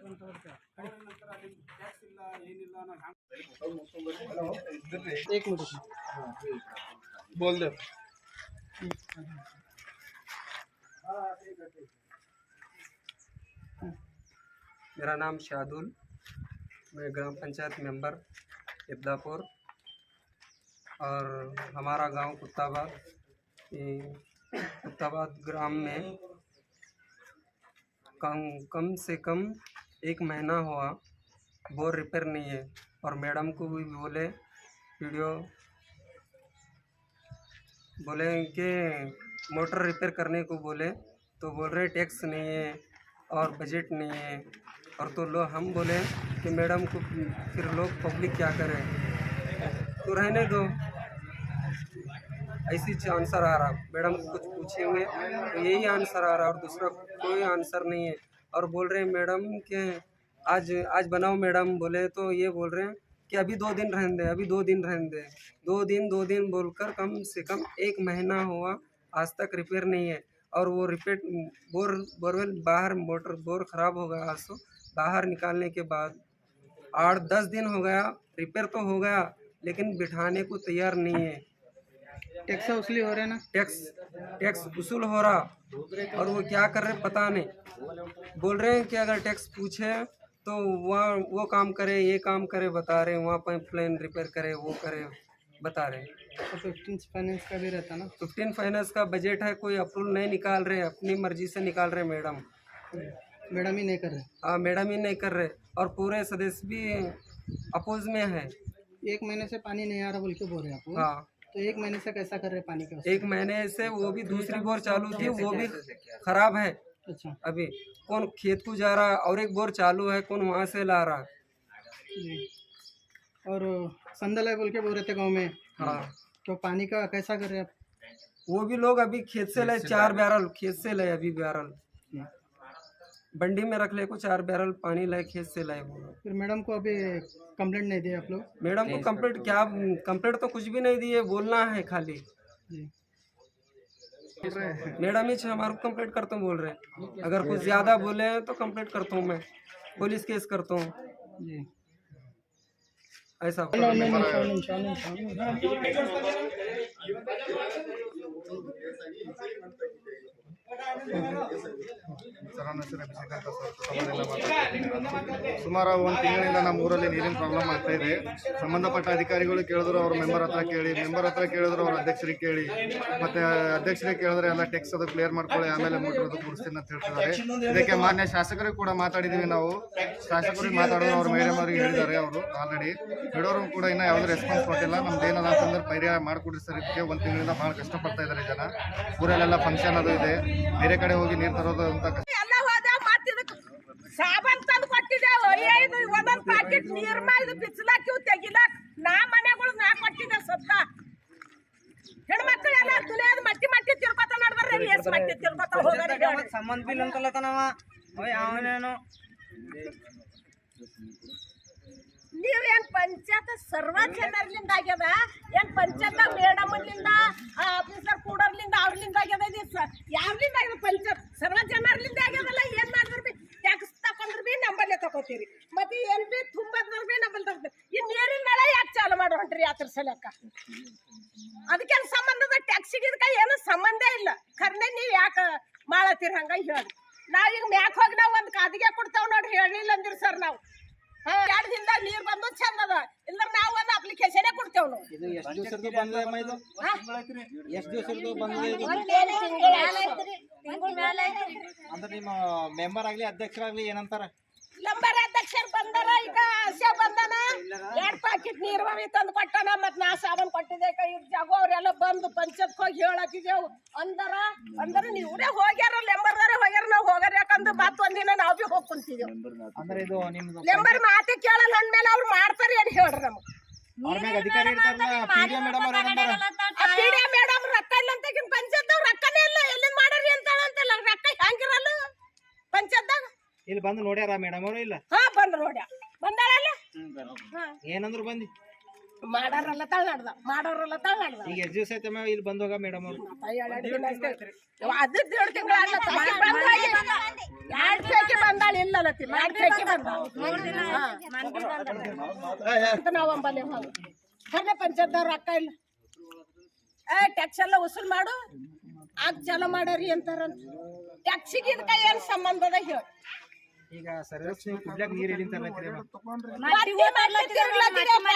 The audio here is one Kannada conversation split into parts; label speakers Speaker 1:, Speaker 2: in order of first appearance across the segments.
Speaker 1: एक मिनट बोल दो।
Speaker 2: मेरा नाम शादुल, मैं ग्राम पंचायत मेंबर इब्दापुर और हमारा गांव कुत्ताबाद ग्राम में कम से कम 1 महीना हुआ बोर रिपेयर नहीं है। और मैडम को भी बोले कि मोटर रिपेयर करने को बोले तो बोल रहे टैक्स नहीं है और बजट नहीं है। और तो हम बोले कि मैडम को फिर लोग पब्लिक क्या करे, तो रहने दो। ऐसी आंसर आ रहा, मैडम को कुछ पूछे हुए तो यही आंसर आ रहा और दूसरा कोई आंसर नहीं है। और बोल रहे हैं मैडम के आज बनाओ मैडम, बोले तो ये बोल रहे हैं कि अभी 2 दिन रहने दे, अभी 2 दिन रहने दे। 2 दिन बोलकर कम से कम 1 महीना हुआ, आज तक रिपेयर नहीं है। और वो रिपेयर बोरवेल बाहर मोटर बोर ख़राब हो गया, आज तो बाहर निकालने के बाद 8-10 दिन हो गया। रिपेयर तो हो गया लेकिन बिठाने को तैयार नहीं है।
Speaker 1: टैक्स वसूली हो रहा है ना,
Speaker 2: टैक्स वसूल हो रहा और वो क्या कर रहे पता नहीं। बोल रहे हैं कि अगर टैक्स पूछे तो वहाँ वो काम करे, ये काम करे बता रहे, वहाँ पाइपलाइन रिपेयर करे, वो करे बता रहे।
Speaker 1: तो 15 फाइनेंस का भी रहता ना,
Speaker 2: 15 फाइनेंस का बजट है, कोई अप्रूवल नहीं निकाल रहे, अपनी मर्जी से निकाल रहे मैडम।
Speaker 1: मैडम ही नहीं कर रहे।
Speaker 2: हाँ, मैडम ही नहीं कर रहे और पूरे सदस्य भी अपोज में है।
Speaker 1: 1 महीने से पानी नहीं आ रहा बोल के बोल रहे हैं आपको।
Speaker 2: हाँ,
Speaker 1: तो 1 महीने से कैसा कर रहे हैं पानी का?
Speaker 2: 1 महीने से वो भी दूसरी बोर चालू थी, वो भी खराब है।
Speaker 1: अच्छा,
Speaker 2: अभी कौन खेत को जा रहा और एक बोर चालू है, कौन वहाँ से ला रहा।
Speaker 1: और संदल है बोल के बोल रहे थे गाँव में।
Speaker 2: हाँ,
Speaker 1: तो पानी का कैसा कर रहे हैं आप?
Speaker 2: वो भी लोग अभी खेत से लाए 4 बैरल, खेत से लाए अभी बैरल बंडी में रख ले को 4 बैरल पानी लाए, खेत से लाए वो।
Speaker 1: फिर मैडम को अभी कंप्लेंट नहीं दिए आप लोग?
Speaker 2: मैडम को कंप्लेंट तो कुछ भी नहीं दिए, बोलना है खाली। मैडम ही हमारे को कंप्लेंट करता हूँ बोल रहे, अगर कुछ ज़्यादा बोले तो कंप्लेंट करता हूँ, मैं पुलिस केस करता हूँ
Speaker 1: जी।
Speaker 2: ऐसा।
Speaker 3: ಸುಮಾರು 1 ತಿಂಗಳಿಂದ ನಮ್ಮ ಊರಲ್ಲಿ ನೀರಿನ ಪ್ರಾಬ್ಲಮ್ ಆಗ್ತಾ ಇದೆ. ಸಂಬಂಧಪಟ್ಟ ಅಧಿಕಾರಿಗಳು ಕೇಳಿದ್ರು, ಅವ್ರ ಮೆಂಬರ್ ಹತ್ರ ಕೇಳಿದ್ರು, ಅವ್ರ ಅಧ್ಯಕ್ಷರಿಗೆ ಕೇಳಿ, ಮತ್ತೆ ಅಧ್ಯಕ್ಷರಿಗೆ ಕೇಳಿದ್ರೆ ಎಲ್ಲ ಟೆಕ್ಸ್ ಅದು ಕ್ಲಿಯರ್ ಮಾಡ್ಕೊಳ್ಳಿ, ಆಮೇಲೆ ಮೋಟರ್ ಅದು ಕೂರಿಸ್ತೀನಿ ಅಂತ ಹೇಳ್ತಿದ್ದಾರೆ. ಇದಕ್ಕೆ ಮಾನ್ಯ ಶಾಸಕರಿಗೆ ಕೂಡ ಮಾತಾಡಿದ್ದೀವಿ ನಾವು. ಶಾಸಕರಿಗೆ ಮಾತಾಡೋದು ಅವ್ರ ಮೇಡಮ್ ಅವರಿಗೆ ಹೇಳಿದ್ದಾರೆ. ಅವರು ಆಲ್ರೆಡಿ ಬಿಡೋರು ಕೂಡ ಇನ್ನೂ ಯಾವುದೇ ರೆಸ್ಪಾನ್ಸ್ ಕೊಟ್ಟಿಲ್ಲ. ನಮ್ದು ಏನದ ಅಂತಂದ್ರೆ ಪರಿಹಾರ ಮಾಡಿಕೊಡ್ರಿ ಸರ್. ಇದಕ್ಕೆ 1 ತಿಂಗಳಿಂದ ಭಾಳ ಕಷ್ಟಪಡ್ತಾ ಇದ್ದಾರೆ ಜನ. ಊರಲ್ಲೆಲ್ಲ ಫಂಕ್ಷನ್ ಅದು ಇದೆ, ಬೇರೆ ಕಡೆ ಹೋಗಿ ನೀರು ತರೋದು ಅಂತ
Speaker 4: ಸಾಬನ್ ತಂದು ಕೊಟ್ಟಿದ್ದೇವೆ. 5 ಒಂದೊಂದು ಪ್ಯಾಕೆಟ್ ನೀರ್ ಮೇಲೆ ಬಿಚ್ಚಲಾಕಿ ತೆಗಿಲಾಕ್ ನಾ ಮನೆಗಳು ನಾ ಕೊಟ್ಟಿದ್ದೆ. ಸತ್ತ ಹೆಣ್ಮಕ್ಳು ಎಲ್ಲ ತುಳಿಯೋದು ಮಟ್ಟಿ ತಿರ್ಕೋತ ನಡ್ದಾರ. ಎಸ್ ಮಟ್ಟಿ ತಿರ್ಕೋತ ಹೋಗೋದು
Speaker 1: ಸಂಬಂಧ ಬಿಲ್ ಅಂತಲ್ಲತನವ ಅವನೇನು.
Speaker 4: ನೀವೇನ್ ಪಂಚಾಯತ್ ಸರ್ವ ಜನರ್ಲಿಂದ ಆಗ್ಯದ, ಏನ್ ಪಂಚಾಯತ್ ಮೇಡಮ್ಲಿಂದ ಆಫೀಸರ್ ಕೂಡರ್ಲಿಂದ ಅವ್ರಲಿಂದ ಆಗ್ಯದ? ಯಾವ್ಲಿಂದ ಆಗ್ಯದ? ಪಂಚಾಯತ್ ಸರ್ವ ಜನರ್ಲಿಂದ ಆಗ್ಯದಲ್ಲ. ಏನ್ ಮಾಡಿದ್ರು ಬಿ ಟ್ಯಾಕ್ಸ್ ತಕೊಂಡ್ರು ಬಿ ನಂಬಲ್ಲೇ ತಗೋತೀರಿ, ಮತ್ತೆ ಏನ್ ಬಿ ತುಂಬಾದ್ರು ಬಿ ನಂಬಲ್ ತಗೋತೀರಿ. ಈ ನೀರಿನ ನಳ ಯಾಕೆ ಚಾಲು ಮಾಡಿ ಹೊಂಟ್ರಿ? ಅದ್ರ ಸಲಕ ಅದಕ್ಕೇನು ಸಂಬಂಧದ? ಟ್ಯಾಕ್ಸಿಗೆ ಇದಕ್ಕೆ ಏನು ಸಂಬಂಧ ಇಲ್ಲ. ಖರ್ನೆ ನೀವ್ ಯಾಕೆ ಮಾಡತ್ತೀರಿ ಹಂಗ ಹೇಳಿ. ನಾವೀಗ ಮ್ಯಾಕ್ ಹೋಗಿ ನಾವು ಒಂದು ಕಾದಿಗೆ ಕೊಡ್ತಾವ್ ನೋಡ್ರಿ, ಹೇಳಿಲ್ಲ ಅಂದಿರಿ ಸರ್. ನಾವು 2 ದಿನದಾಗ ನೀರ್ ಬಂದು ಚಂದ ಅದ, ಇಲ್ಲ ನಾವು ಒಂದು ಅಪ್ಲಿಕೇಶನ್ ಕೊಡ್ತೇವ್. ನಾವು
Speaker 1: ಎಷ್ಟು ದಿವಸದ್ದು ಬಂದ ಇದು? ಎಷ್ಟು ದಿವಸದ್ದು ಬಂದ ಇದು? ಅಂದ್ರೆ ನಿಮ್ಮ ಮೆಂಬರ್ ಆಗ್ಲಿ ಅಧ್ಯಕ್ಷರಾಗ್ಲಿ ಏನಂತಾರ?
Speaker 4: ನಂಬರ್ ಅಧ್ಯಕ್ಷರು ಬಂದಾರ. ಈಗ ಆಸೆ ಬಂದನ 2 ಪ್ಯಾಕೆಟ್ ನೀರು ತಂದು ಕೊಟ್ಟಾನ. ಮತ್ ನಾ ಸಾಬನ್ ಕೊಟ್ಟಿದ್ದೆ. ಜಾಗೋ ಅವ್ರೆಲ್ಲ ಬಂದು ಪಂಚಾಯತ್ ಹೋಗಿ ಹೇಳಾಕಿದೇವು ಅಂದ್ರೆ ನೀವೇ ಹೋಗ್ಯಾರ, ಲೆಂಬರ್ದಾರ ಹೋಗ್ಯಾರ, ನಾವು ಹೋಗ್ಯಾರ. ಯಾಕಂದ್ರೆ ಮತ್ ಒಂದಿನ ನಾವ್ ಬಿ ಹೋಗಿ ಕುಂತಿದ್ದೇವೆ.
Speaker 1: ಅಂದ್ರೆ ಇದು ನಿಮ್ದು
Speaker 4: ಲೆಂಬರ್ ಮಾತೆ ಕೇಳಲ್ಲ ಅಂದ್ಮೇಲೆ ಅವ್ರು ಮಾಡ್ತಾರೆ ಏನ್ ಹೇಳ್ರಿ? ನಮ್ಗೆ
Speaker 1: ಅಧಿಕಾರಿ
Speaker 4: ಮೇಡಮ್ ರೊಕ್ಕ ಇಲ್ಲ ಅಂತ ಪಂಚಾಯತ್ ರೊಕ್ಕನೇ ಇಲ್ಲ. ಎಲ್ಲಿಂದ ಮಾಡ್ರಿ ಅಂತಲ್ಲ, ರೊಕ್ಕ ಹೆಂಗಿರಲ್ಲ ಪಂಚಾಯತ್ದಾಗ.
Speaker 1: ಇಲ್ಲಿ ಬಂದು ನೋಡ್ಯಾರ ಮೇಡಮ್ ಅವರು? ಇಲ್ಲ
Speaker 4: ಬಂದು ನೋಡ್ಯ ಬಂದಾಳಲ್ಲ.
Speaker 1: ಏನಂದ್ರು ಬಂದಿ?
Speaker 4: ಮಾಡಾರಲ್ಲ ತಳ್ಳ ಮಾಡೋರಲ್ಲ ತಳ್ಳ
Speaker 1: ಈಗ ಎಷ್ಟು ದಿವಸ ಆಯ್ತಮ್ಮ ಇಲ್ಲಿ ಬಂದ್ ಹೋಗ ಮೇಡಮ್ ಅವ್ರು?
Speaker 4: ಅದು 2 ತಿಂಗಳು ಬಂದಾಳ ಇಲ್ಲತಿ ನಾವಂಬಲ್ಲಿ ಹೋಗಿ ಕರ್ನೆ ಪಂಚಾಯತ್ದವ್ರು ರೊಕ್ಕ ಇಲ್ಲ ಟ್ಯಾಕ್ಸ್ ಎಲ್ಲ ವಸೂಲ್ ಮಾಡು ಆಗ ಚಾಲೂ ಮಾಡಾರಿ ಅಂತಾರಂತ ಟ್ಯಾಕ್ಸಿಗೆ ಇದಕ್ಕೆ ಏನ್ ಸಂಬಂಧ ಅದ ಹೇಳಿ
Speaker 1: ಈಗ ಸರ್ವಿಸ್ ನೀವು ಕುಡ್ಲಾಕ ನೀರ್ ಎಲ್ಲಿಂದ ತರ್ಲತ್ತೀರಿ ಅಮ್ಮ?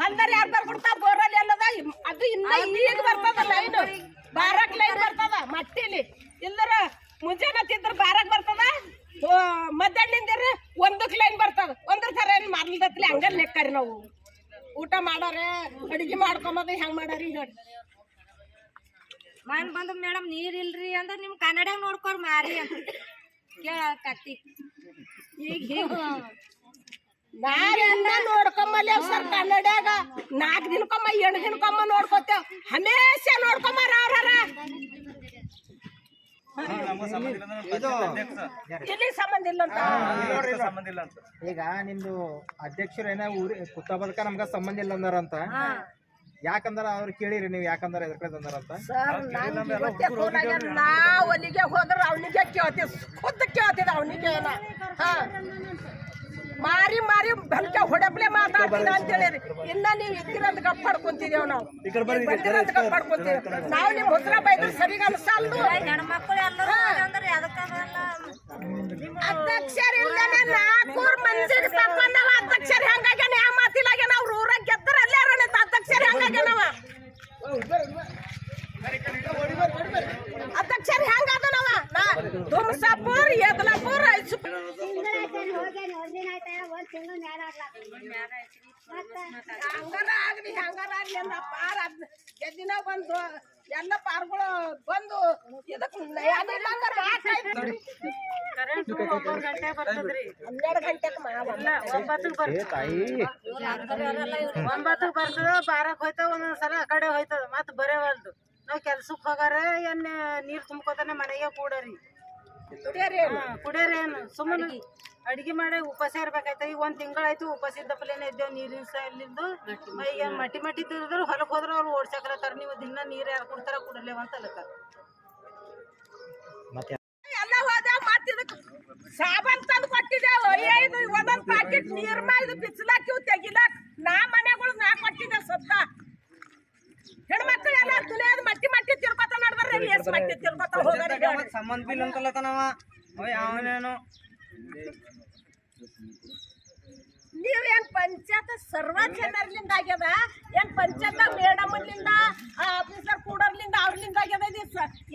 Speaker 4: ಅಂದ್ರೆ ಯಾರು ಬರ್ಬಿಡ್ತಾವ ಬೋರಲ್ಲಿ ಎಲ್ಲದ ಅದು ಇನ್ನ ಈಗ ಬರ್ತದ ಲೈನ್ ಬಾರಕ್ ಲೈನ್ ಬರ್ತದ ಮಟ್ಟಿಲಿ ಇಲ್ಲರ ಮುಂಜಾನೆ ತಿಂದ್ರ ಬಾರಕ್ ಬರ್ತದ ಮಧ್ಯಾಹ್ನದಿಂದ್ರ 1ಕ್ಕೆ ಲೈನ್ ಬರ್ತದ 1 ತರ ಏನ್ ಮಾಡ್ಲಿದತ್ಲಿ ಹಂಗ ಲೆಕ್ಕರಿ ನಾವು ಊಟ ಮಾಡಾರ ಅಡಿಗೆ ಮಾಡ್ಕೊಂಬದ ಹೆಂಗ್ ಮಾಡಾರಿ ಹೇಳಿ
Speaker 5: ಮನ್ ಬಂದು ಮೇಡಮ್ ನೀರ್ ಇಲ್ರಿ ಅಂದ್ರ ನಿಮ್ ಕನ್ನಡ ನೋಡ್ಕೊರ್ ಮಾರಿ ಅಂತ ಕೇಳಕತ್ತಿ
Speaker 4: ಈಗ ನಾವೆಲ್ಲ ನೋಡ್ಕೊಂಬಲ್ಲ ಸರ್ ಕನ್ನಡಾಗ 4 ದಿನಕ್ಕೊಮ್ಮ 8 ದಿನಕ್ಕೊಮ್ಮ ನೋಡ್ಕೊತೇವ್ ಹಮೇಶ ನೋಡ್ಕೊಂಬಾರ ಅವ್ರ
Speaker 1: ಇದು
Speaker 4: ಇಲ್ಲಿ ಸಂಬಂಧ ಇಲ್ಲ ಅಂತ
Speaker 1: ಈಗ ನಿಮ್ದು ಅಧ್ಯಕ್ಷರು ಏನೋ ಊರಿ ಕುತ್ತ ಬದಕ ನಮ್ಗ ಸಂಬಂಧ ಇಲ್ಲ ಅಂದಾರಂತ ಯಾಕಂದ್ರ ಅವ್ರು ಕೇಳಿರಿ ನೀವು ಯಾಕಂದ್ರ ಎದ್ರ ಕಡೆ ಅಂದಾರಂತ
Speaker 4: ಸರ್ ನಾವ್ ಅಲ್ಲಿಗೆ ಹೋದ್ರ ಅವನಿಗೆ ಕೇಳ್ತೀವಿ ಖುದ್ದು ಕೇಳ್ತಿದ ಅವನಿಗೆ ಏನ ಮಾರಿ ಮಾರಿ ಬಲ್ಕೆ ಹೊಡಪ್ಲೆ ಮಾತಾಡ್ತಿದ ಅಂತ ಹೇಳಿರಿ ಇನ್ನ ನೀವ್ ಇದ್ದಿರಂತ ಗಪ್ ಪಡ್ಕೊಂತಿದೇವ್ ನಾವು ಬಂದಿರಂತ ಗಪ್ ಪಡ್ಕೊಂತೀವಿ ನಾವ್ ನಿಮ್ ಹುತ್ರ ಬೈದ್ರೆ ಸರಿಗ ಅನ್ಸಲ್ದು
Speaker 5: ಹೆಣ್ಮಕ್ಳು ಎಲ್ಲರೂ ಅಂದ್ರೆ ಅದಕ್ಕಲ್ಲ
Speaker 4: ಅಧ್ಯಕ್ಷರಿಲ್ಲದೆ 4 ಮಂದಿಗೆ ತಕೊಂಡವ ಅಧ್ಯಕ್ಷರ ಹೆಂಗಾಗ್ಯಾನ ಯಾವ ಮಾತಿಲಾಗ್ಯಾನ ಅವ್ರ ಊರಾಗ ಗೆದ್ದರ ಅಲ್ಲೇ ಅಧ್ಯಕ್ಷರ ಹೆಂಗಾಗ್ಯಾನವ ಅಧ್ಯಕ್ಷರ ಹೆಂಗಾದನವ ದುಮ್ಸಾಪುರ್ ಯದಲಾಪುರ್ ಹಂಗಾರ ಆಗ್ಲಿ ಹಂಗಾರ ಆಗ್ಲಿ ಅಂದ ಪಾರ ಎದ್ದಿನ ಬಂದು ಎಲ್ಲ ಪಾರ್ಗಳು ಬಂದು ಇದಕ್ಕೆ 12 ಗಂಟೆಗೆ ಮಾಡಲ್ಲ
Speaker 6: 9ಕ್ಕೆ ಬರ್ತದ 12ಕ್ಕೆ ಹೋಯ್ತದ ಒಂದೊಂದ್ಸಲ ಆ ಕಡೆ ಹೋಯ್ತದ ಮತ್ ಬರೇವಲ್ದು ನಾವ್ ಕೆಲ್ಸಕ್ಕೆ ಹೋಗಾರ ಏನ್ ನೀರ್ ತುಂಬ್ಕೋತಾನೆ ಮನೆಗೆ ಕೂಡರಿ ಕುಡಿಯರೇನು ಸುಮ್ಮನೆ ಅಡಿಗೆ ಮಾಡಿ ಉಪವಾಸ ಇರ್ಬೇಕಾಯ್ತ ಈಗ 1 ತಿಂಗಳಾಯ್ತು ಉಪವಾಸ ಇದ್ದಪ್ಪಲೇನೆ ಇದ್ದೇವ್ ನೀರಿನ ಸಲಿಂದು ಈಗ ಮಟ್ಟಿ ತಿರುದ್ರು ಹೊಲಕ್ ಹೋದ್ರ ಅವ್ರು ಓಡ್ಸಕಲತ್ತಾರ ನೀವು ದಿನ ನೀರ್ ಯಾರು ಕೊಡ್ತಾರ ಕುಡಲೇವ ಅಂತ ಅಲ್ಲಕ್ಕ
Speaker 4: ಎಲ್ಲ ಹೋದ ಮತ್ ಇದಕ್ ಸಾಬನ್ ತಂದು ಕೊಟ್ಟಿದ್ದೇವು ಇದು ಒಂದೊಂದ್ ಪ್ಯಾಕೆಟ್ ನೀರ್ ಇದು ಬಿಚ್ಚಲಾಕಿವ್ ತೆಗಿಲಾಕ್ ನಾ ಮನೆಗಳು ನಾ ಕೊಟ್ಟಿದ್ದೆ ಸತ್ತ ಹೆಣ್ಮಕ್ಳು ಎಲ್ಲ ತುಳಿಯೋದು ಮಟ್ಟಿ ತಿರ್ಕೊತ ನಡ್ದಾರ ಎಸ್ ಮಟ್ಟಿ ತಿರ್ಕೊತ ಹೋಗಾರ
Speaker 1: ಸಂಬಂಧ ಬಿಲ್ ಅಂತಲ್ಲತನವ ಅವನೇನು
Speaker 4: ನೀವೇನ್ ಪಂಚಾಯತ್ ಸರ್ವ ಜನರ್ಲಿಂದ ಆಗ್ಯದ ಏನ್ ಪಂಚಾಯತ್ ಮೇಡಮ್ಲಿಂದ ಆಫೀಸರ್ ಕೂಡರ್ಲಿಂದ ಅವ್ರಲಿಂದ ಆಗ್ಯದ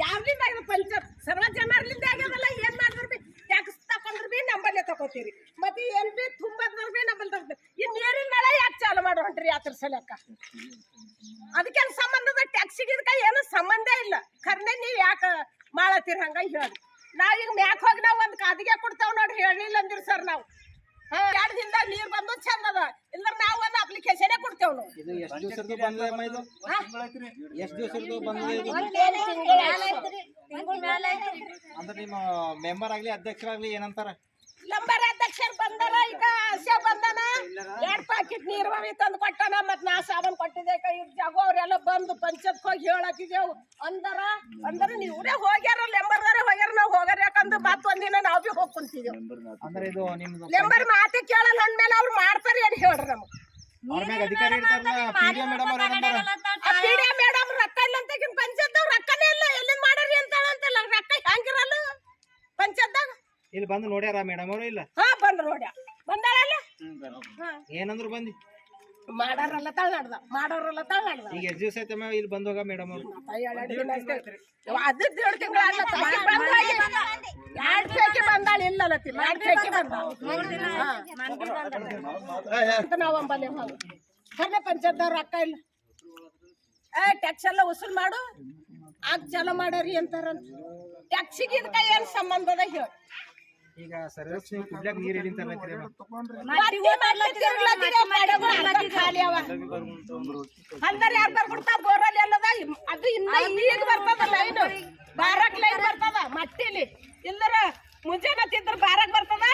Speaker 4: ಯಾವ್ಲಿಂದ ಆಗ್ಯದ ಪಂಚಾಯತ್ ಸರ್ವ ಜನರ್ಲಿಂದ ಆಗ್ಯದಲ್ಲ ಏನ್ ಮಾಡಿದ್ರು ಬಿ ಟ್ಯಾಕ್ಸ್ ತಕೊಂಡ್ರು ಬಿ ನಂಬಲ್ಲೇ ತಗೋತೀರಿ ಮತ್ತೆ ಏನ್ ಬಿ ತುಂಬದ್ರ ಬಿ ನಂಬಲ್ಲಿ ತಗೋತೀರಿ ಈ ನೀರಿನ ನಳ ಯಾಕೆ ಚಾಲು ಮಾಡಿ ಹೊಂಟ್ರಿ ಅದ್ರ ಸಲಕ್ಕ ಅದಕ್ಕೇನು ಸಂಬಂಧದ ಟ್ಯಾಕ್ಸಿಗೆ ಇದಕ್ಕೆ ಏನು ಸಂಬಂಧ ಇಲ್ಲ ಖರ್ನೆ ನೀವ್ ಯಾಕೆ ಮಾಡತ್ತೀರಿ ಹಂಗ ಹೇಳಿ ನಾವೀಗ ಮ್ಯಾಕ್ ಹೋಗಿ ನಾವು ಒಂದು ಕಾದಿಗೆ ಕೊಡ್ತೇವ್ ನೋಡ್ರಿ ಹೇಳಿಲ್ಲ ಅಂದಿರಿ ಸರ್ ನಾವು 2 ದಿನದಾಗ ನೀರ್ ಬಂದು ಚಂದ ಅದ ಇಲ್ಲ ನಾವು ಒಂದು ಅಪ್ಲಿಕೇಶನ್ ಕೊಡ್ತೇವ್ ನಾವು
Speaker 1: ಇದು ಎಷ್ಟು ದಿವಸದ್ದು ಬಂದಮ್ಮ ಇದು ಎಷ್ಟು ದಿವಸದ್ದು ಬಂದ ಅಂದ್ರೆ ನಿಮ್ಮ ಮೆಂಬರ್ ಆಗ್ಲಿ ಅಧ್ಯಕ್ಷರಾಗ್ಲಿ ಏನಂತಾರ
Speaker 4: ನಂಬರ್ ಅಧ್ಯಕ್ಷರು ಬಂದಾರ ಈಗ ಆಶಾ ಬಂದಾನ 2 ಪ್ಯಾಕೆಟ್ ನೀರು ತಂದು ಕೊಟ್ಟಾನ ಮತ್ ನಾ ಸಾಬನ್ ಕೊಟ್ಟಿದ್ದೆ ಜಾಗೋ ಅವ್ರೆಲ್ಲ ಬಂದು ಪಂಚಾಯತ್ ಹೋಗಿ ಹೇಳಾಕಿದೇವು ಅಂದ್ರ ನೀವ್ರೇ ಹೋಗ್ಯಾರ ಲೆಂಬರ್ದಾರ ಹೋಗ್ಯಾರ ನಾವ್ ಹೋಗ್ಯಾರ ಯಾಕಂದ್ರೆ ಮತ್ ಒಂದಿನ ನಾವ್ ಬಿ ಹೋಗ್ ಕುಂತಿದೇವು
Speaker 1: ಅಂದ್ರೆ ಇದು ನಿಮ್ದು
Speaker 4: ಲೆಂಬರ್ ಮಾತೆ ಕೇಳಲ್ಲ ಅಂದ್ಮೇಲೆ ಅವ್ರು ಮಾಡ್ತಾರ ಏನ್ ಹೇಳ್ರಿ ನಮ್ಗೆ
Speaker 1: ಅವ್ರ ಮ್ಯಾಗ ಅಧಿಕಾರಿ ಇರ್ತಾರಲ್ಲ ಪಿಡಿಎ ಮೇಡಮ್ ಅವ್ರ ಏನಂತಾರ
Speaker 4: ಪಿಡಿಎ ಮೇಡಮ್ ರೊಕ್ಕ ಇಲ್ಲ ಅಂತ ಪಂಚಾಯತ್ ರೊಕ್ಕನೇ ಇಲ್ಲ ಎಲ್ಲಿಂದ ಮಾಡ್ರಿ ಅಂತಲ್ಲ ರೊಕ್ಕ ಹೆಂಗಿರಲ್ಲ ಪಂಚಾಯತ್ದಾಗ
Speaker 1: ಇಲ್ಲಿ ಬಂದು ನೋಡ್ಯಾರ ಮೇಡಮ್ ಅವರು ಇಲ್ಲ
Speaker 4: ಬಂದ್ರು ನೋಡ್ಯ ಬಂದಾಳಲ್ಲ
Speaker 1: ಏನಂದ್ರು ಬಂದಿ
Speaker 4: ಮಾಡೋರಲ್ಲ ತಳ್ಳ
Speaker 1: ಈಗ ಎಷ್ಟು ದಿವಸ ಆಯ್ತಮ್ಮ ಇಲ್ಲಿ ಬಂದ್ ಹೋಗ ಮೇಡಮ್ ಅವರು?
Speaker 4: ಅದು 2 ತಿಂಗಳು ಬಂದಾಳ ಇಲ್ಲತಿ ನಾವಂಬಲ್ಲಿ ಹೋಗಿ ಕರ್ನೆ ಪಂಚಾಯತ್ದವ್ರು ರೊಕ್ಕ ಇಲ್ಲ ಟ್ಯಾಕ್ಸ್ ಎಲ್ಲ ವಸೂಲ್ ಮಾಡು ಆಗ ಚಾಲೂ ಮಾಡಾರಿ ಅಂತಾರಂತ ಟ್ಯಾಕ್ಸಿಗೆ ಇದಕ್ಕೆ ಏನ್ ಸಂಬಂಧ ಅದ ಹೇಳಿ
Speaker 1: ಈಗ ಸರ್ವಿಸ್ ನೀವು ಕುಡ್ಲಾಕ ನೀರ್ ಎಲ್ಲಿಂದ ತರ್ಲತ್ತೀರಿ ಅಮ್ಮ?
Speaker 4: ಅಂದ್ರೆ ಯಾರು ಬರ್ಬಿಡ್ತಾವ ಬೋರಲ್ಲಿ ಎಲ್ಲದ ಅದು ಇನ್ನ ಈಗ ಬರ್ತದ ಲೈನ್ ಬಾರಕ್ ಲೈನ್ ಬರ್ತದ ಮಟ್ಟಿಲಿ ಇಲ್ಲರ ಮುಂಜಾನೆ ತಿಂದ್ರ ಬಾರಕ್ ಬರ್ತದ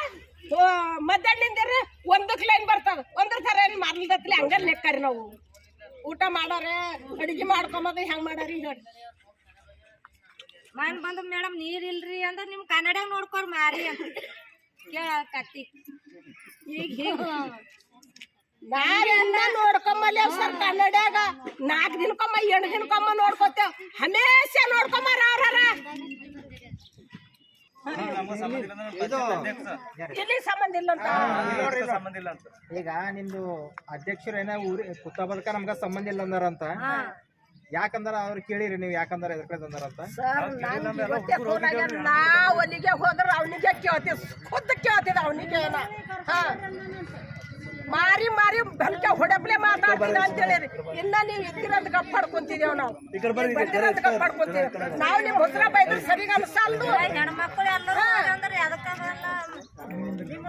Speaker 4: ಮಧ್ಯಾಹ್ನದಿಂದ್ರ 1ಕ್ಕೆ ಲೈನ್ ಬರ್ತದ 1 ತರ ಬರ್ಲಿದತ್ಲಿ ಹಂಗ ಲೆಕ್ಕರಿ ನಾವು ಊಟ ಮಾಡಾರೆ ಅಡಿಗೆ ಮಾಡ್ಕೊಂಬದು ಹೆಂಗ್ ಮಾಡಾರಿ ಹೇಳಿ
Speaker 5: ಮನ್ ಬಂದು ಮೇಡಮ್ ನೀರ್ ಇಲ್ರಿ ಅಂದ್ರ ನಿಮ್ ಕನ್ನಡ ನೋಡ್ಕೊರ್ ಮಾರಿ ಅಂತ ಕೇಳಕತ್ತಿ
Speaker 4: ಈಗ ನಾರಿಂದ ನೋಡ್ಕೊಂಬಲ್ಲ ಸರ್ ಕನ್ನಡಾಗ 4 ದಿನಕ್ಕೊಮ್ಮ 8 ದಿನಕ್ಕೊಮ್ಮ ನೋಡ್ಕೊತೇವ್ ಹಮೇಶ ನೋಡ್ಕೊಂಬಾರ ಅವ್ರ ಇಲ್ಲಿ ಸಂಬಂಧ ಇಲ್ಲ ಅಂತ
Speaker 1: ಈಗ ನಿಮ್ದು ಅಧ್ಯಕ್ಷರು ಏನೋ ಊರಿ ಕುತ್ತ ಬದಕ ನಮ್ಗ ಸಂಬಂಧ ಇಲ್ಲ ಅಂದಾರಂತ ಯಾಕಂದ್ರ ಅವ್ರು ಕೇಳಿರಿ ನೀವು ಯಾಕಂದ್ರ ಎದ್ರ ಕಡೆ ಅಂದಾರಂತ
Speaker 4: ಸರ್ ನಾವ್ ಅಲ್ಲಿಗೆ ಹೋದ್ರ ಅವನಿಗೆ ಕೇಳ್ತೀವಿ ಖುದ್ದು ಕೇಳ್ತಿದ ಅವನಿಗೆ ಏನ ಹಾ ಮಾರಿ ಮಾರಿ ಬೆಲ್ಕೆ ಹೊಡಪ್ಲೆ ಮಾತಾಡ್ತೀನಿ ಅಂತ ಹೇಳಿರಿ ಇನ್ನ ನೀವ್ ಇದ್ದಿರಂತ ಗಪ್ ಪಡ್ಕೊಂತಿದೇವ್ ನಾವು ಬಂದಿರಂತ ಗಪ್ ಪಡ್ಕೊಂತೀವಿ ನಾವ್ ನಿಮ್ ಹುಸ್ರ ಬೈದ್ರೆ ಸರಿಗ ಅನ್ಸಲ್ದು
Speaker 5: ಹೆಣ್ಮಕ್ಳು ಎಲ್ಲರೂ ಅಂದ್ರೆ ಅದಕ್ಕಲ್ಲ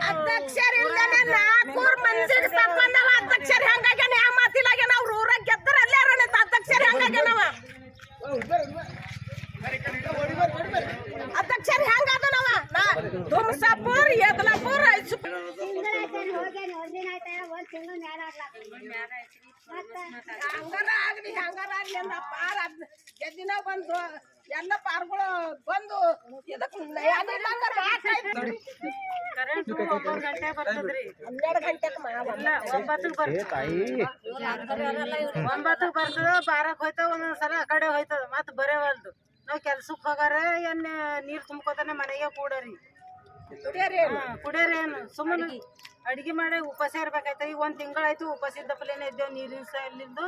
Speaker 4: ಅಧ್ಯಕ್ಷರಿಲ್ಲದೆ 4 ಮಂದಿಗೆ ತಕೊಂಡವ ಅಧ್ಯಕ್ಷರು ಹೆಂಗಾಗ್ಯಾನ ಯಾವ ಮಾತಿಲಾಗ್ಯಾನ ಅವ್ರ ಊರಾಗ ಗೆದ್ದರಲ್ಲಿ ಯಾರನ್ನ ಅಧ್ಯಕ್ಷರು ಹೆಂಗಾಗ್ಯಾನವ ಅಧ್ಯಕ್ಷರು ಹೆಂಗಾದನವ ದುಮ್ಸಾಪುರ್ ಯದಲಾಪುರ್ ಹಂಗಾರ ಆಗ್ಲಿ ಹಂಗಾರ ಆಗ್ಲಿ ಅಂದ ಪಾರ್ ಗೆದ್ದಿನ ಬಂದು ಎಲ್ಲ ಪಾರ್ಗಳು ಬಂದು ಇದಕ್ಕೆ
Speaker 6: ಕರೆಂಟ್ 9 ಗಂಟೆ ಬರ್ತದ್ರಿ
Speaker 4: 12 ಗಂಟೆಗೆ
Speaker 6: ಇಲ್ಲ 9ಕ್ಕೆ ಬರ್ತದ 9ಕ್ಕೆ ಬರ್ತದ 12ಕ್ಕೆ ಹೋಯ್ತದ ಒಂದೊಂದ್ಸಲ ಆ ಕಡೆ ಹೋಯ್ತದ ಮತ್ತೆ ಬರೇವಲ್ದು ನಾವ್ ಕೆಲ್ಸಕ್ಕೆ ಹೋಗಾರ ಏನ್ ನೀರ್ ತುಂಬ್ಕೋತಾನೆ ಮನೆಗೆ ಕೂಡರಿ ಕುಡಿಯರೇನು ಸುಮ್ಮನೆ ಅಡಿಗೆ ಮಾಡಿ ಉಪವಾಸ ಇರ್ಬೇಕಾಯ್ತ ಈಗ 1 ತಿಂಗಳಾಯ್ತು ಉಪವಾಸ ಇದ್ದಪ್ಪಲೇನೆ ಇದ್ದೇವ್ ನೀರಿನ ಸಲಿಂದು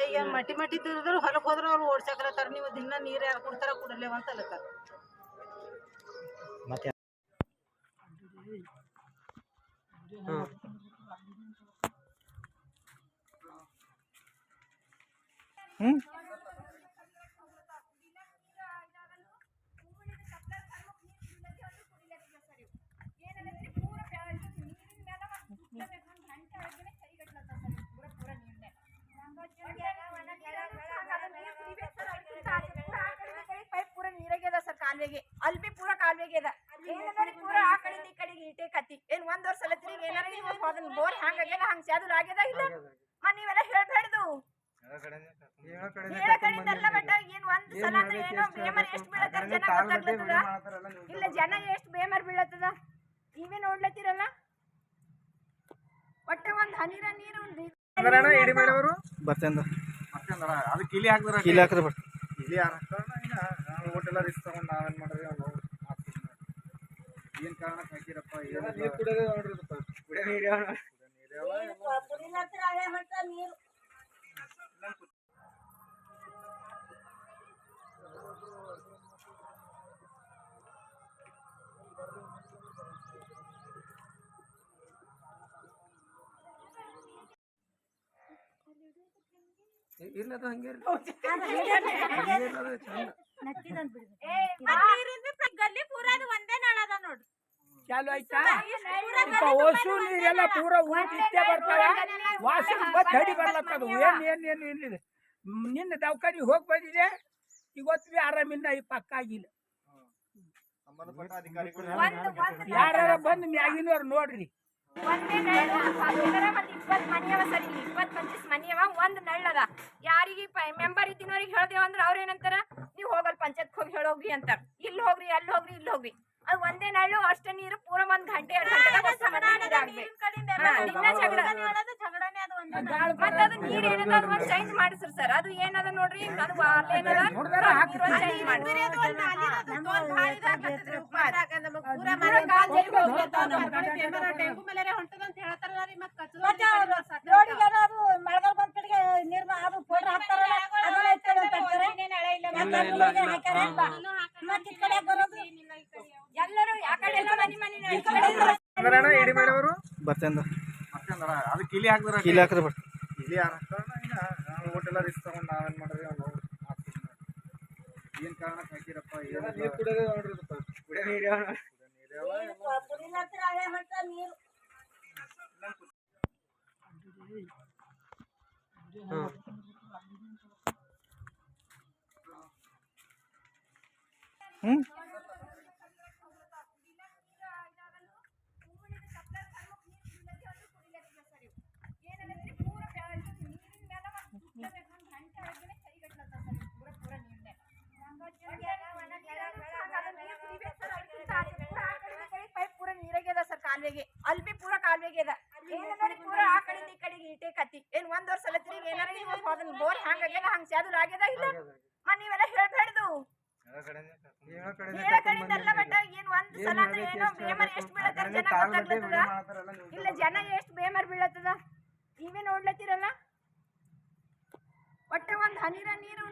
Speaker 6: ಈಗ ಮಟ್ಟಿ ಮಟ್ಟಿ ತಿರುದ್ರು ಹೊಲಕ್ ಹೋದ್ರ ಅವ್ರು ಓಡ್ಸಕಲತ್ತಾರ ನೀವು ದಿನ ನೀರ್ ಯಾರು ಕೊಡ್ತಾರ ಕುಡಲೇವ ಅಂತ ಅಲ್ಲತ್ತಾರ
Speaker 7: ಕಾಲುವೆಗೆ ಅಲ್ಲಿ ಬಿ ಪೂರ ಕಾಲುವೆಗೆ ಅದ ಪೂರ ಆ ಕಡೆಯಿಂದ ಈ ಕಡೆಗೆ ಇಟೇ ಕತ್ತಿ ಏನ್ 1 ವರ್ಷ ಸಲ ತಿರುಗಿ ಏನಾರ ನೀವು ಬೋರ್ ಹಂಗಾಗ್ಯದ ಹಂಗ ಚಾದು ಆಗ್ಯದ ಇಲ್ಲ ನೀವೆಲ್ಲ ಹೇಳ್ಬೇಡ್ದು ಹೇಳ ಕಡೆಯಿಂದಲ್ಲ ಬಟ್ ಏನ್ 1 ಸಲ ಅಂದ್ರೆ ಏನೋ ಬೇಮರ್ ಎಷ್ಟು ಬೀಳತ್ತಾರ ಜನ ಗೊತ್ತಾಗ್ಲತ್ತದ ಇಲ್ಲ ಜನ ಎಷ್ಟು ಬೇಮರ್ ಬೀಳತ್ತದ ನೀವೇ ನೋಡ್ಲತ್ತೀರಲ್ಲ ಒಟ್ಟೆ ಒಂದ್ ಹನಿರ ನೀರು
Speaker 3: ಅದು ಕಿಲಿ ಹಾಕಿದ್ರೆ
Speaker 1: ಇಲ್ಲಿ ಹಾಕಿದ್ರೆ ಬರ್ತೀವಿ
Speaker 3: ಇಲ್ಲಿ ಯಾರು ಹಾಕ್ತಾರ ಹೋಟೆಲ್ಲ ರಿಸ್ಕ್ ತಗೊಂಡು ನಾವೇನ್ ಮಾಡಿದ್ರಿ ಅವ್ರು ಏನ್ ಕಾರಣಕ್ಕೆ ಹಾಕಿರಪ್ಪ
Speaker 2: ಇರ್ಲದ ಹಂಗೆ
Speaker 5: ಗಲ್ಲಿ ಪೂರ ಅದು ಒಂದೇ ನಳ ಅದ ನೋಡ್ರಿ
Speaker 8: ಚಾಲು ಆಯ್ತಾ ಓಸು ನೀರೆಲ್ಲ ಪೂರ ಊಟಿದ್ದೇ ಬರ್ತಾವ ವಾಸು ತಡಿ ಬರ್ಲತ್ತದು ಏನಿದೆ ನಿನ್ನ ದವಾಖಾನಿಗೆ ಹೋಗಿ ಬಂದಿದೆ ಇವತ್ತು ಬಿ ಆರಾಮಿಲ್ಲ ಈ ಪಕ್ಕ ಆಗಿಲ್ಲ
Speaker 3: ಸಂಬಂಧಪಟ್ಟ ಅಧಿಕಾರಿಗಳು
Speaker 8: ಯಾರ ಬಂದು ಮ್ಯಾಗಿನವ್ರು ನೋಡ್ರಿ
Speaker 7: ಒಂದೇ ನಳ್ಳ ಒಂದ್ 20 ಮನಿಯವ ಸರಿ 20-25 ಮನಿಯವ ಒಂದ್ ನಳ್ಳದ ಯಾರಿಗೆ ಮೆಂಬರ್ ಇದ್ದಿನವ್ರಿಗೆ ಹೇಳ್ದೇವ ಅಂದ್ರ ಅವ್ರ ಏನಂತಾರ ನೀವ್ ಹೋಗಲ್ ಪಂಚಾಯತ್ ಹೋಗಿ ಹೇಳೋಗ್ರಿ ಅಂತಾರ ಇಲ್ಲಿ ಹೋಗ್ರಿ ಅಲ್ಲಿ ಹೋಗ್ರಿ ಇಲ್ಲಿ ಹೋಗ್ರಿ ಅದು ಒಂದೇ ನಳ್ಳು ಅಷ್ಟ ನೀರು ಪೂರ 1 ಗಂಟೆ 2 ಗಂಟೆ ಮತ್ತದು ನೀರ್ ಏನದ ಅದು ಒಂದ್ ಚೇಂಜ್ ಮಾಡಿಸ್ರಿ ಸರ್ ಅದು ಏನದ ನೋಡ್ರಿ ಅದು ಚೇಂಜ್ ಮಾಡಿಸ್ರಿ
Speaker 4: ಮಳೆಗಾಲ ಬಂದ ಕಡೆಗೆ ನೀರ್ ಅದು ಫೋಟೋ ಹಾಕ್ತಾರಲ್ಲ ಮತ್ತೆ ಈ ಕಡೆ ಬರೋದು
Speaker 7: ಎಲ್ಲರೂ ಆ ಕಡೆ ಎಲ್ಲ ಮನಿ
Speaker 1: ಬರ್ತೇನೆ
Speaker 3: ಅದು ಕಿಲಿ ಹಾಕಿದ್ರೆ
Speaker 1: ಇಲ್ಲಿ ಹಾಕಿದ್ರೆ ಬರ್ತೀವಿ
Speaker 3: ಇಲ್ಲಿ ಯಾರು ಹಾಕ್ತಾರ ಹೋಟೆಲ್ಲ ರಿಸ್ಕ್ ತಗೊಂಡು ನಾವೇನ್ ಮಾಡಿದ್ರಿ ಅವ್ರು ಏನ್ ಕಾರಣಕ್ಕೆ ಹಾಕಿರಪ್ಪ
Speaker 7: ಅಲ್ಲಿ ಬಿ ಪೂರ ಕಾಲುವೆಗೆ ಅದ ಏನ ನೋಡಿ ಪೂರ ಆ ಕಡೆಯಿಂದ ಈ ಕಡೆಗೆ ಇಟೇ ಕತ್ತಿ ಏನ್ 1 ವರ್ಷ ಸಲ ತಿರುಗಿ ಏನಾರ ಅದನ್ನ ಬೋರ್ ಹಂಗಾಗ್ಯದ ಹಂಗ ಚಾದು ಆಗ್ಯದ ಇಲ್ಲ ನೀವೆಲ್ಲ ಹೇಳ್ಬೇಡ್ದು ಹೇಳ ಕಡೆಯಿಂದಲ್ಲ ಬಟ್ ಏನ್ ಒಂದ್ ಸಲ ಅಂದ್ರೆ ಏನೋ ಬೇಮರ್ ಎಷ್ಟು ಬೀಳತ್ತಾರ ಜನ ಗೊತ್ತಾಗ್ಲತ್ತದ ಇಲ್ಲ ಜನ ಎಷ್ಟು ಬೇಮರ್ ಬೀಳತ್ತದ ನೀವೇ ನೋಡ್ಲತ್ತೀರಲ್ಲ ಒಟ್ಟೆ ಒಂದ್ ಹನಿರ ನೀರು